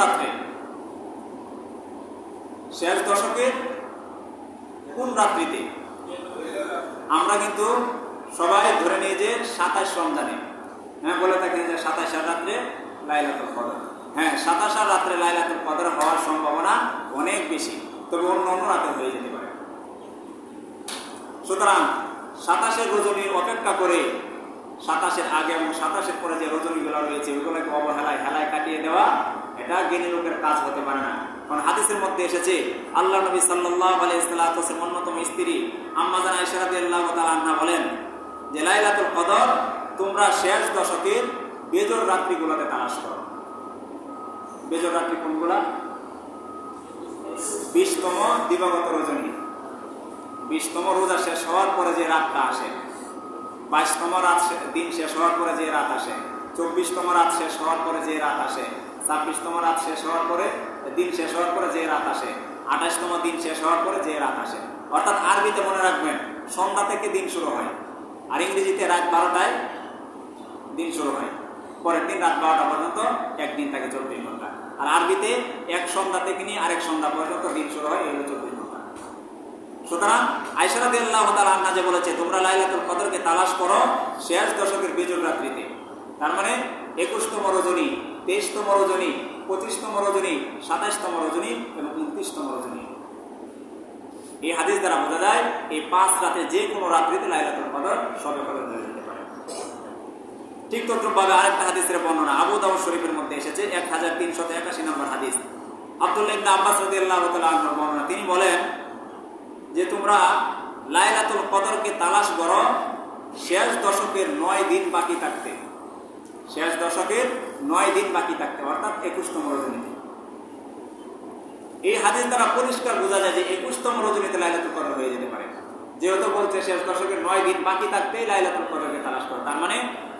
রাত্রে, শেষ দশকের কোন রাত্রিতে? আমরা কিন্তু সবাই ধরে নিই যে 27 রমজানে, হ্যাঁ বলে থাকেন যে 27 রাত্রে লাইলাতুল কদর। হ্যাঁ, 27 রাত্রে লাইলাতুল কদর হওয়ার সম্ভাবনা অনেক বেশি, তবে অন্য অন্য রাতে হয়ে যেতে পারে। সুতরাং 27 রজনীর অপেক্ষা করে 27 আগে এবং 27 পরে যে রজনীগুলো রয়েছে ওইগুলোকে অবহেলায় হেলায় কাটিয়ে দেওয়া, এটা জ্ঞানী লোকের কাজ হতে পারে না। কারণ হাদিসের মধ্যে এসেছে আল্লাহ নবী সাল্লাল্লাহু আলাইহি ওয়াসাল্লামের অন্যতম স্ত্রী আম্মা জান আয়েশা রাদিয়াল্লাহু তাআলা আনহা বলেন যে লাইলাতুল কদর তোমরা শেষ দশকের বেজর রাত্রিগুলোতে তালাশ করো। বেজর রাত্রি কোনগুলা? 20তম দিবাগত রজনী, 20তম রোজা শেষ হওয়ার পরে যে রাতটা আসে, 22তম রাত দিন শেষ হওয়ার পরে যে রাত আসে, 24তম রাত শেষ হওয়ার পরে যে রাত আসে, 26তম রাত শেষ হওয়ার পরে দিন শেষ হওয়ার পরে যে রাত আসে, 28তম দিন শেষ হওয়ার পরে যে রাত আসে। অর্থাৎ আরবিতে মনে রাখবেন সন্ধ্যা থেকে দিন শুরু হয়, আর ইংরেজিতে রাত 12টায় দিন শুরু হয়, পরের দিন রাত 12টা পর্যন্ত একদিন থাকে 24 ঘন্টা। আর আরবিতে এক সন্ধ্যা থেকে নিয়ে আরেক সন্ধ্যা পর্যন্ত দিন শুরু হয়, এগুলো 24 ঘন্টা। সুতরাং আয়েশা রাদিয়াল্লাহু তাআলা আনহা যে বলেছে তোমরা লাইলাতুল কদরকে তালাশ করো শেষ দশকের বেজর রাত্রিতে, তার মানে 21তম রজনী, 23তম রজনী, 25তম রজনী, 27তম রজনী এবং 29তম রজনী। এই হাদিস দ্বারা বোঝা যায় এই 5 রাতে যে কোনো রাত্রিতে লাইলাতুল কদর শবে কদর হয়ে যেতে পারে। ঠিক তদ্রুপভাবে আরেকটা হাদিসের বর্ণনা আবু দাউদ শরীফের মধ্যে এসেছে 1381 নম্বর হাদিস। আব্দুল্লাহ ইবনে আব্বাস রাদিয়াল্লাহু তাআলা আনহুর বর্ণনা, তিনি বলেন যে তোমরা লাইলাতুল কদরকে তালাশ করো শেষ দশকের 9 দিন বাকি থাকতে, শেষ দশকের 9 দিন বাকি থাকতে, অর্থাৎ 21তম রজনীতে। এই হাদিস দ্বারা পরিষ্কার বোঝা যায় যে 21তম রজনীতে লাইলাতুল কদর হয়ে যেতে পারে, যেহেতু বলছে শেষ দশকের 9 দিন বাকি থাকতেই লাইলাতুল কদরকে তালাশ করো। তার মানে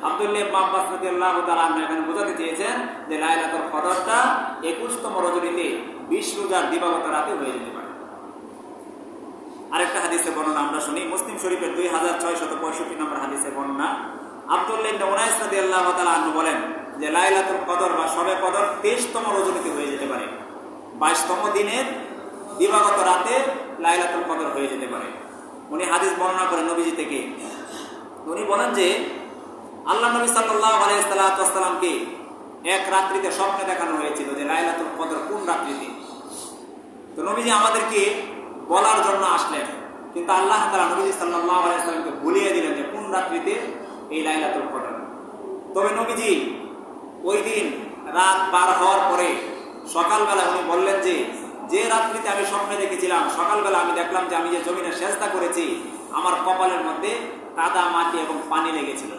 আব্দুল্লাহ ইবনে আব্বাস রাদিয়াল্লাহু তাআলা আনহু এখানে বোঝাতে চেয়েছেন যে লাইলাতুল কদরটা 21তম রজনীতে 20 রোজার দিবাগত রাতে হয়ে যেতে পারে। আরেকটা হাদিসের বর্ণনা আমরা শুনি, মুসলিম শরীফের 2665 নম্বর হাদিসের বর্ণনা। আব্দুল্লাহ ইবনে উনাইস রাদিয়াল্লাহু তাআলা আনহু বলেন যে লাইলাতুল কদর বা শবে কদর 23তম রজনীতে হয়ে যেতে পারে, 22তম দিনের দিবাগত রাতে লাইলাতুল কদর হয়ে যেতে পারে। উনি হাদিস বর্ণনা করেন নবীজি থেকে। উনি বলেন যে আল্লাহ নবী সাল্লাল্লাহু আলাইহি ওয়াসাল্লামকে এক রাত্রিতে স্বপ্নে দেখানো হয়েছিল যে লাইলাতুল কদর কোন রাত্রিতে। তো নবীজি আমাদেরকে বলার জন্য আসলেন, কিন্তু আল্লাহ তাআলা নবী সাল্লাল্লাহু আলাইহি ওয়াসাল্লামকে ভুলিয়ে দিলেন যে কোন রাত্রিতে এই লাইলাতুল কদর। তবে নবীজি ওই দিন রাত 12 হওয়ার পরে সকালবেলা উনি বললেন যে যে রাত্রিতে আমি স্বপ্নে দেখেছিলাম সকালবেলা আমি দেখলাম যে আমি যে জমিনে সেজদা করেছি আমার কপালের মধ্যে কাদা মাটি এবং পানি লেগেছিল।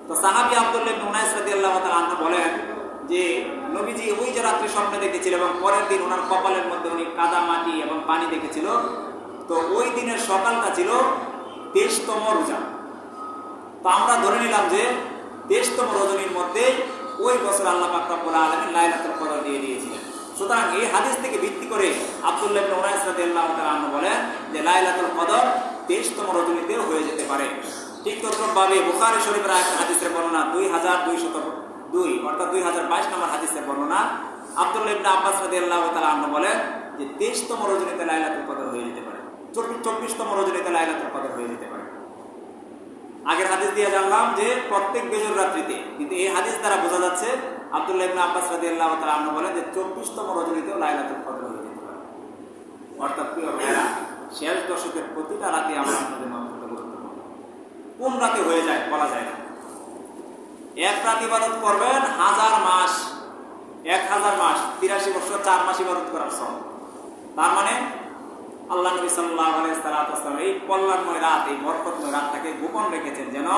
তো সাহাবী আব্দুল্লাহ ইবনে উনাইস রাদিয়াল্লাহু তাআলা আনহু বলেন যে নবীজি ওই যে রাত্রি স্বপ্নে দেখেছিল এবং পরের দিন ওনার কপালের মধ্যে উনি কাদা মাটি এবং পানি দেখেছিল, তো ওই দিনের সকালটা ছিল 23তম রোজা। তো আমরা ধরে নিলাম যে 23তম রজনীর মধ্যে ওই বছর আল্লাহ পাক রব্বুল আলামিন লাইলাতুল কদর দিয়ে দিয়েছিলেন। সুতরাং এই হাদিস থেকে ভিত্তি করে আব্দুল্লাহ ইবনে উনাইস রাদিয়াল্লাহু তাআলা আনহু বলেন যে লাইলাতুল কদর 23তম রজনীতেও হয়ে যেতে পারে। ঠিক তদ্রুপভাবে বুখারী শরীফের একটা হাদিসের বর্ণনা 2202 অর্থাৎ 2022 নম্বর হাদিসের বর্ণনা। আব্দুল্লাহ ইবনে আব্বাস রাদিয়াল্লাহু তাআলা আনহু বলেন যে 23তম রজনীতে লাইলাতুল কদর হয়ে যেতে পারে, 24তম রজনীতে লাইলাতুল কদর হয়ে যেতে পারে। আগের হাদিস দিয়ে জানলাম যে প্রত্যেক বেজর রাত্রিতে, কিন্তু এই হাদিস দ্বারা বোঝা যাচ্ছে আব্দুল্লাহ ইবনে আব্বাস রাদিয়াল্লাহু তাআলা আনহু বলেন যে 24তম রজনীতেও লাইলাতুল কদর হয়ে যেতে পারে। অর্থাৎ প্রিয় ভাইরা, শেষ দশকের প্রতিটা রাতে আমরা আপনাদের মাধ্যমে গুরুত্বপূর্ণ। কোন রাতে হয়ে যায় বলা যায় না। এক রাত ইবাদত করবেন 1000 মাস, 1000 মাস, 83 বছর 4 মাস ইবাদত করার সম। তার মানে আল্লাহ নবী সাল্লাল্লাহু আলাইহি ওয়াসাল্লাম এই কল্যাণময় রাত, এই বরকতময় রাতটাকে গোপন রেখেছেন যেন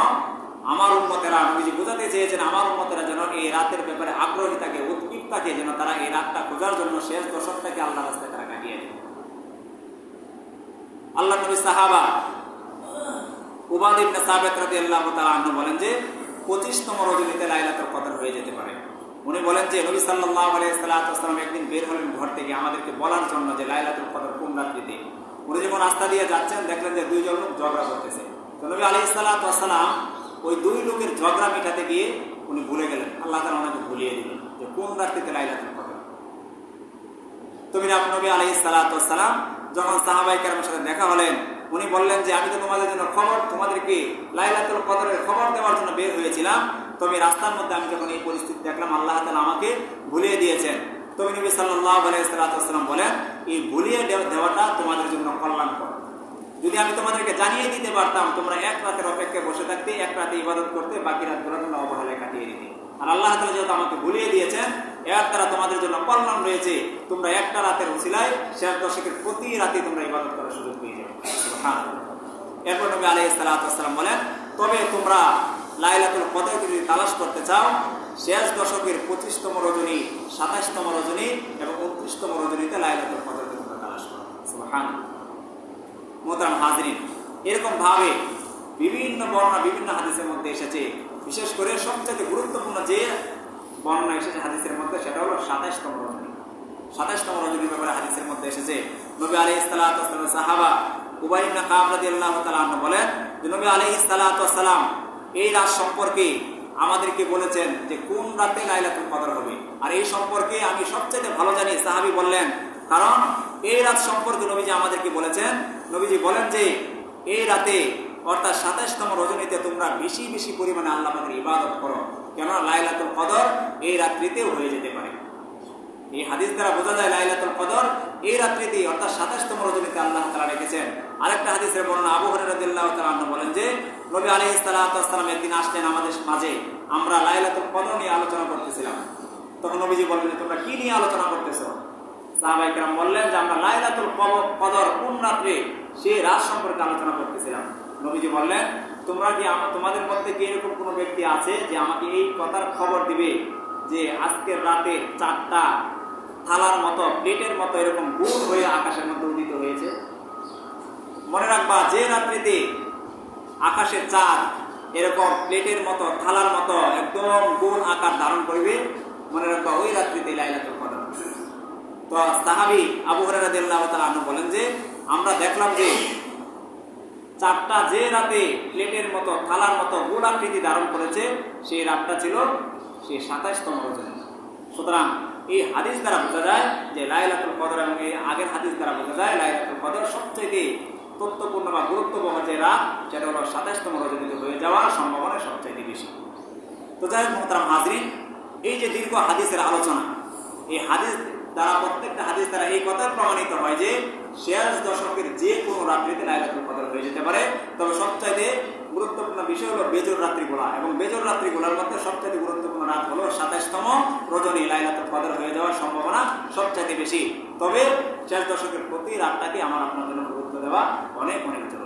আমার উম্মতেরা, নবীজি বোঝাতে চেয়েছেন আমার উম্মতেরা যেন এই রাতের ব্যাপারে আগ্রহী থাকে, উদ্গ্রীব থাকে, যেন তারা এই রাতটা খোঁজার জন্য শেষ দশকটাকে আল্লাহর রাস্তায় তারা কাটিয়ে দেয়। আল্লাহ নবী সাহাবা উবাদ ইবনে সাবিত রাদিয়াল্লাহু তাআলা আনহু বলেন যে 25তম রজনীতে লাইলাতুল কদর হয়ে যেতে পারে। উনি বলেন যে নবী সাল্লাল্লাহু আলাইহি ওয়াসাল্লাম একদিন বের হলেন ঘর থেকে আমাদেরকে বলার জন্য যে লাইলাতুল কদর কোন রাত্রিতে। উনি যখন রাস্তা দিয়ে যাচ্ছেন দেখলেন যে দুইজন লোক ঝগড়া করতেছে। তো নবী আলাইহিস সালাতু ওয়াস সালাম ওই দুই লোকের ঝগড়া মেটাতে গিয়ে উনি ভুলে গেলেন, আল্লাহ তাআলা ওনাকে ভুলিয়ে দিলেন যে কোন রাত্রিতে লাইলাতুল কদর। তুমি নবী আলাইহিস সালাতু ওয়াস সালাম যখন সাহাবায়ে কেরামের সাথে দেখা হলেন, উনি বললেন যে আমি তো তোমাদের জন্য তোমাদেরকে লাইলাতুল কদরের খবর দেওয়ার জন্য বের হয়েছিলাম, তবে রাস্তার মধ্যে আমি যখন এই পরিস্থিতি দেখলাম আল্লাহ তাআলা আমাকে ভুলিয়ে দিয়েছেন। তবে নবী সাল্লাল্লাহু আলাইহি ওয়াসাল্লাম বলেন, এই ভুলিয়ে দেওয়াটা তোমাদের জন্য কল্যাণকর। যদি আমি তোমাদেরকে জানিয়ে দিতে পারতাম, তোমরা এক রাতের অপেক্ষায় বসে থাকতে, এক রাতে ইবাদত করতে, বাকি রাতগুলো তোমরা অবহেলায় কাটিয়ে দিতে। আর আল্লাহ তাআলা যেহেতু আমাকে ভুলিয়ে দিয়েছেন, এর দ্বারা তোমাদের জন্য কল্যাণ রয়েছে। তোমরা একটা রাতের উসিলায় শেষ দশকের প্রতি রাতে তোমরা ইবাদত করার সুযোগ পেয়ে যাবে। সুবহানাল্লাহ। এরপর নবী আলাইহিস সালাতু ওয়াস সালাম বলেন, তবে তোমরা লাইলাতুল কদরকে যদি তালাশ করতে চাও, শেষ দশকের 25তম রজনী, 27তম রজনী এবং 29তম রজনীতে লাইলাতুল কদরকে তোমরা তালাশ করো। সুবহানাল্লাহ। মোহতারাম হাজরিন, এরকম ভাবে বিভিন্ন বর্ণনা বিভিন্ন হাদিসের মধ্যে এসেছে। বিশেষ করে সবচেয়ে গুরুত্বপূর্ণ যে বর্ণনা এসেছে হাদিসের মধ্যে, সেটা হলো 27তম রজনী। 27তম রজনীর ব্যাপারে হাদিসের মধ্যে এসেছে, নবী আলাইহিস সালাতু ওয়াস সালাম সাহাবা উবাই ইবনে কাব রাদিয়াল্লাহু তাআলা আনহু বলেন যে নবী আলাইহিস সালাতু ওয়াস সালাম এই রাত সম্পর্কে আমাদেরকে বলেছেন যে কোন রাতে লাইলাতুল কদর হবে। আর এই সম্পর্কে আমি সবচেয়ে ভালো জানি, সাহাবী বললেন, কারণ এই রাত সম্পর্কে নবীজি আমাদেরকে বলেছেন। নবীজি বলেন যে এই রাতে অর্থাৎ 27তম রজনীতে তোমরা বেশি বেশি পরিমাণে আল্লাহ পাকের ইবাদত করো, কেননা লাইলাতুল কদর এই রাত্রিতেও হয়ে যেতে পারে। এই হাদিস দ্বারা বোঝা যায় লাইলাতুল কদর এই রাত্রিতে অর্থাৎ 27তম রজনীতে আল্লাহ তাআলা রেখেছেন। আরেকটা হাদিসের বর্ণনা আবু হুরায়রা রাদিয়াল্লাহু তাআলা আনহু বলেন যে নবী আলাইহিস সালাতু ওয়াস সালাম একদিন আসলেন আমাদের মাঝে, আমরা লাইলাতুল কদর নিয়ে আলোচনা করতেছিলাম। তখন নবীজি বললেন, তোমরা কি নিয়ে আলোচনা করতেছো? সাহাবায়ে কেরাম বললেন যে আমরা লাইলাতুল কদর কোন রাতে সেই রাত সম্পর্কে আলোচনা করতেছিলাম। নবীজি বললেন, তোমরা কি তোমাদের মধ্যে কি এরকম কোনো ব্যক্তি আছে যে আমাকে এই কথার খবর দিবে যে আজকের রাতে 4টা থালার মতো, প্লেটের মতো এরকম গোল হয়ে আকাশের মধ্যে উদিত হয়েছে? মনে রাখবা, যে রাত্রিতে আকাশের চাঁদ এরকম প্লেটের মতো, থালার মতো একদম গোল আকার ধারণ করবে, মনে রাখবা ওই রাত্রিতে লাইলাতুল কদর। তো সাহাবী আবু হুরায়রা রাদিয়াল্লাহু তাআলা আনহু বলেন যে আমরা দেখলাম যে 4টা যে রাতে প্লেটের মতো, থালার মতো গোল আকৃতি ধারণ করেছে, সেই রাতটা ছিল সেই 27তম রজনী। সুতরাং এই হাদিস দ্বারা বোঝা যায় যে লাইলাতুল কদর, এবং এই আগের হাদিস দ্বারা বোঝা যায় লাইলাতুল কদর সবচেয়ে তথ্যপূর্ণ বা গুরুত্বপূর্ণ যে রাত, সেটা হলো 27তম রজনীতে হয়ে যাওয়ার সম্ভাবনা সবচেয়ে বেশি। তো যাই হোক মোহতারাম হাজরিন, এই যে দীর্ঘ হাদিসের আলোচনা, এই হাদিস দ্বারা, প্রত্যেকটা হাদিস দ্বারা এই কথা প্রমাণিত হয় যে শেষ দশকের যে কোনো রাত্রিতে লাইলাতুল কদর হয়ে যেতে পারে। তবে সবচাইতে গুরুত্বপূর্ণ বিষয় হলো বেজোর রাত্রিগুলা, এবং বেজোর রাত্রিগুলোর মধ্যে সবচাইতে গুরুত্বপূর্ণ রাত হলো 27তম রজনী। লাইলাতুল কদর হয়ে যাওয়ার সম্ভাবনা সবচাইতে বেশি। তবে শেষ দশকের প্রতি রাতটাকে আমার আপনার জন্য গুরুত্ব দেওয়া অনেক অনেক জরুরি।